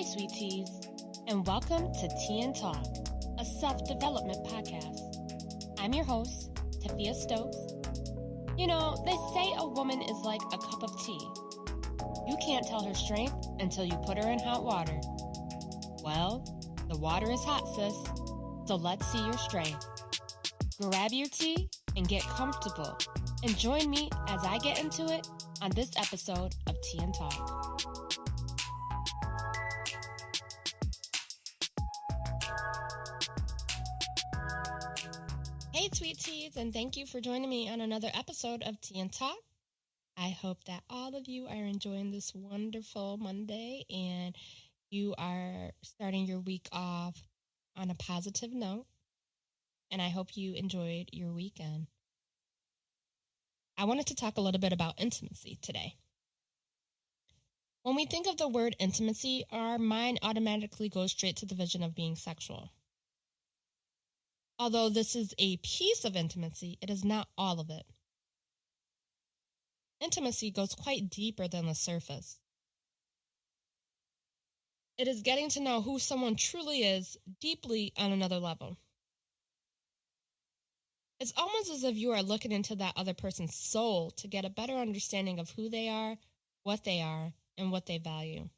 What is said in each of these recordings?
Hey, sweet teas, and welcome to Tea and Talk, a self-development podcast. I'm your host, Tafia Stokes. You know, they say a woman is like a cup of tea. You can't tell her strength until you put her in hot water. Well, the water is hot, sis, so let's see your strength. Grab your tea and get comfortable, and join me as I get into it on this episode of Tea and Talk. Hey, sweet teas, and thank you for joining me on another episode of Tea and Talk. I hope that all of you are enjoying this wonderful Monday and you are starting your week off on a positive note. And I hope you enjoyed your weekend. I wanted to talk a little bit about intimacy today. When we think of the word intimacy, our mind automatically goes straight to the vision of being sexual. Although this is a piece of intimacy, it is not all of it. Intimacy goes quite deeper than the surface. It is getting to know who someone truly is deeply on another level. It's almost as if you are looking into that other person's soul to get a better understanding of who they are, and what they value.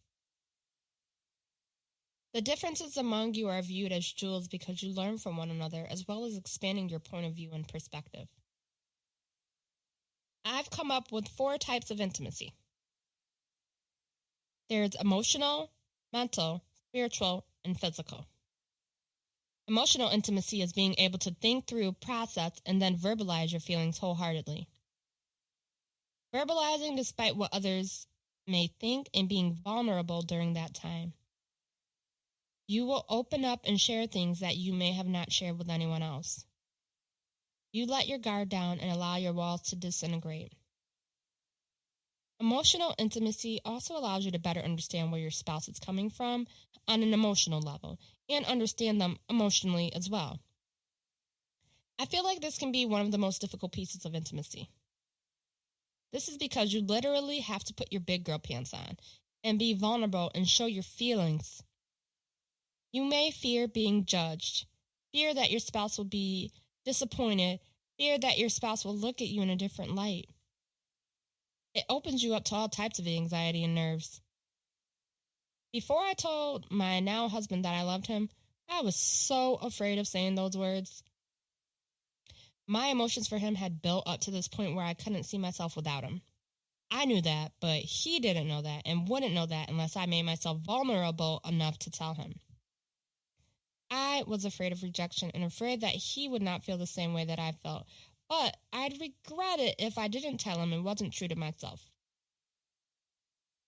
The differences among you are viewed as jewels because you learn from one another, as well as expanding your point of view and perspective. I've come up with 4 types of intimacy. There's emotional, mental, spiritual, and physical. Emotional intimacy is being able to think through, process, and then verbalize your feelings wholeheartedly. Verbalizing despite what others may think and being vulnerable during that time. You will open up and share things that you may have not shared with anyone else. You let your guard down and allow your walls to disintegrate. Emotional intimacy also allows you to better understand where your spouse is coming from on an emotional level and understand them emotionally as well. I feel like this can be one of the most difficult pieces of intimacy. This is because you literally have to put your big girl pants on and be vulnerable and show your feelings. You may fear being judged, fear that your spouse will be disappointed, fear that your spouse will look at you in a different light. It opens you up to all types of anxiety and nerves. Before I told my now husband that I loved him, I was so afraid of saying those words. My emotions for him had built up to this point where I couldn't see myself without him. I knew that, but he didn't know that and wouldn't know that unless I made myself vulnerable enough to tell him. I was afraid of rejection and afraid that he would not feel the same way that I felt, but I'd regret it if I didn't tell him and wasn't true to myself.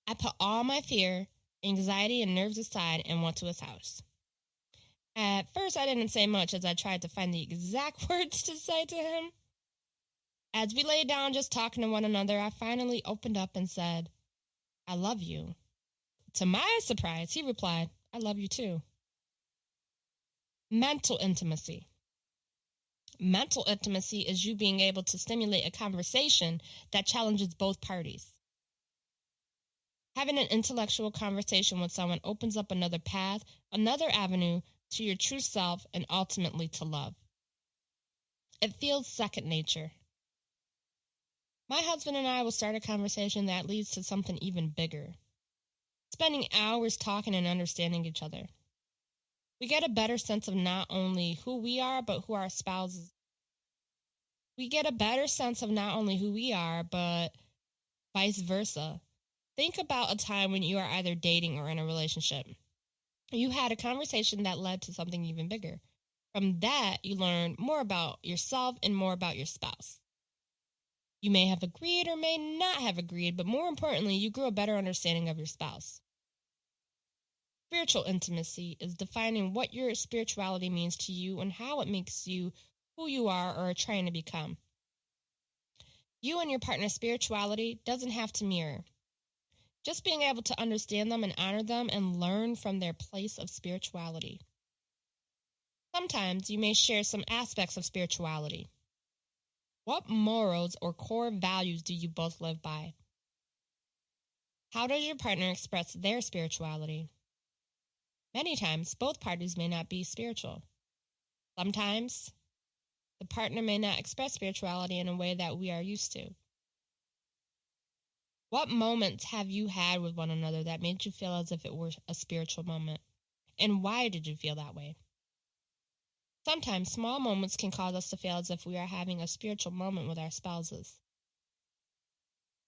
I put all my fear, anxiety, and nerves aside and went to his house. At first, I didn't say much as I tried to find the exact words to say to him. As we lay down just talking to one another, I finally opened up and said, "I love you." To my surprise, he replied, "I love you too." Mental intimacy. Mental intimacy is you being able to stimulate a conversation that challenges both parties. Having an intellectual conversation with someone opens up another path, another avenue to your true self and ultimately to love. It feels second nature. My husband and I will start a conversation that leads to something even bigger. Spending hours talking and understanding each other. We get a better sense of not only who we are, but who our spouses. We get a better sense of not only who we are, but vice versa. Think about a time when you are either dating or in a relationship. You had a conversation that led to something even bigger. From that, you learn more about yourself and more about your spouse. You may have agreed or may not have agreed, but more importantly, you grew a better understanding of your spouse. Spiritual intimacy is defining what your spirituality means to you and how it makes you who you are or are trying to become. You and your partner's spirituality doesn't have to mirror. Just being able to understand them and honor them and learn from their place of spirituality. Sometimes you may share some aspects of spirituality. What morals or core values do you both live by? How does your partner express their spirituality? Many times, both parties may not be spiritual. Sometimes, the partner may not express spirituality in a way that we are used to. What moments have you had with one another that made you feel as if it were a spiritual moment? And why did you feel that way? Sometimes small moments can cause us to feel as if we are having a spiritual moment with our spouses.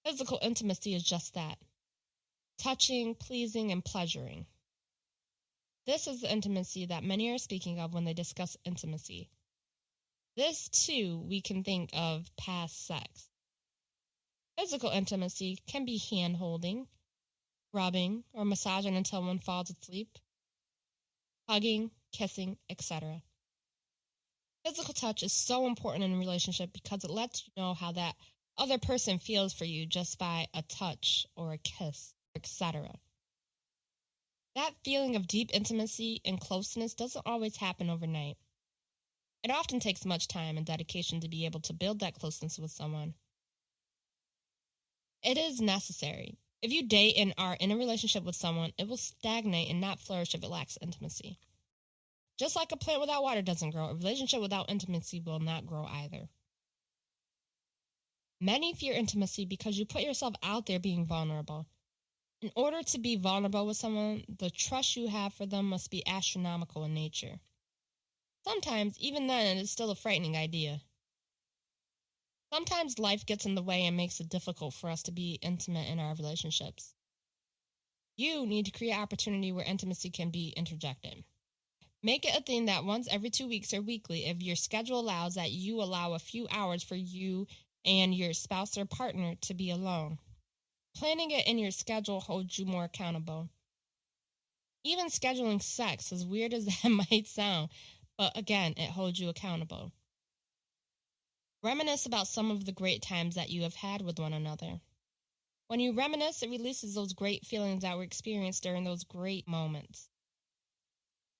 Physical intimacy is just that: touching, pleasing, and pleasuring. This is the intimacy that many are speaking of when they discuss intimacy. This, too, we can think of past sex. Physical intimacy can be hand-holding, rubbing, or massaging until one falls asleep, hugging, kissing, etc. Physical touch is so important in a relationship because it lets you know how that other person feels for you just by a touch or a kiss, etc. That feeling of deep intimacy and closeness doesn't always happen overnight. It often takes much time and dedication to be able to build that closeness with someone. It is necessary. If you date and are in a relationship with someone, it will stagnate and not flourish if it lacks intimacy. Just like a plant without water doesn't grow, a relationship without intimacy will not grow either. Many fear intimacy because you put yourself out there being vulnerable. In order to be vulnerable with someone, the trust you have for them must be astronomical in nature. Sometimes, even then, it is still a frightening idea. Sometimes life gets in the way and makes it difficult for us to be intimate in our relationships. You need to create opportunity where intimacy can be interjected. Make it a thing that once every 2 weeks or weekly, if your schedule allows, that you allow a few hours for you and your spouse or partner to be alone. Planning it in your schedule holds you more accountable. Even scheduling sex, as weird as that might sound, but again, it holds you accountable. Reminisce about some of the great times that you have had with one another. When you reminisce, it releases those great feelings that were experienced during those great moments.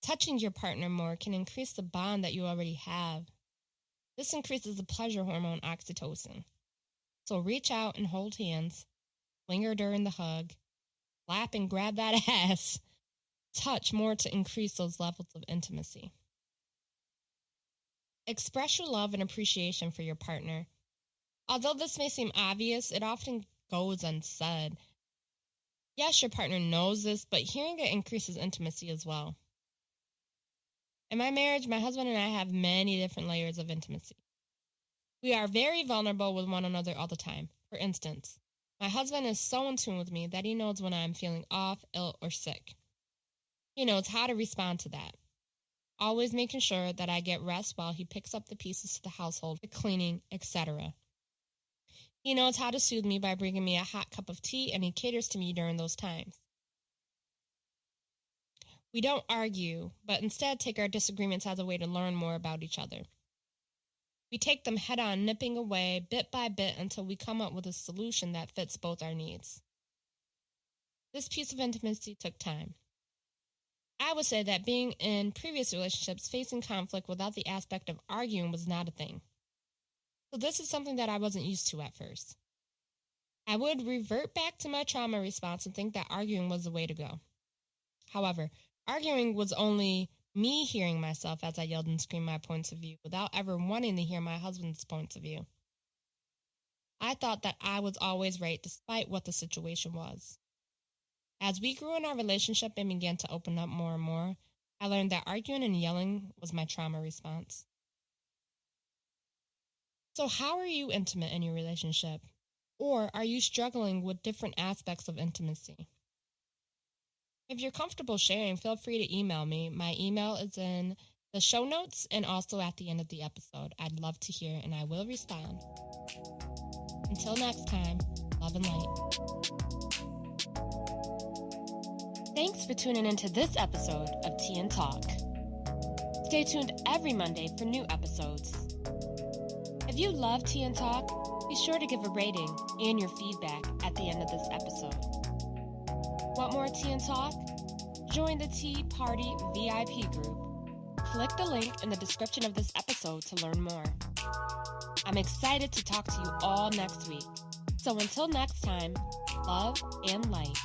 Touching your partner more can increase the bond that you already have. This increases the pleasure hormone oxytocin. So reach out and hold hands, linger during the hug, lap and grab that ass, touch more to increase those levels of intimacy. Express your love and appreciation for your partner. Although this may seem obvious, it often goes unsaid. Yes, your partner knows this, but hearing it increases intimacy as well. In my marriage, my husband and I have many different layers of intimacy. We are very vulnerable with one another all the time. For instance, my husband is so in tune with me that he knows when I am feeling off, ill, or sick. He knows how to respond to that, always making sure that I get rest while he picks up the pieces to the household, the cleaning, etc. He knows how to soothe me by bringing me a hot cup of tea, and he caters to me during those times. We don't argue, but instead take our disagreements as a way to learn more about each other. We take them head-on, nipping away bit by bit until we come up with a solution that fits both our needs. This piece of intimacy took time. I would say that being in previous relationships, facing conflict without the aspect of arguing was not a thing. So this is something that I wasn't used to at first. I would revert back to my trauma response and think that arguing was the way to go. However, arguing was only me hearing myself as I yelled and screamed my points of view without ever wanting to hear my husband's points of view. I thought that I was always right despite what the situation was. As we grew in our relationship and began to open up more and more, I learned that arguing and yelling was my trauma response. So how are you intimate in your relationship? Or are you struggling with different aspects of intimacy? If you're comfortable sharing, feel free to email me. My email is in the show notes and also at the end of the episode. I'd love to hear and I will respond. Until next time, love and light. Thanks for tuning into this episode of Tea and Talk. Stay tuned every Monday for new episodes. If you love Tea and Talk, be sure to give a rating and your feedback at the end of this episode. Want more Tea and Talk? Join the Tea Party VIP group. Click the link in the description of this episode to learn more. I'm excited to talk to you all next week. So until next time, love and light.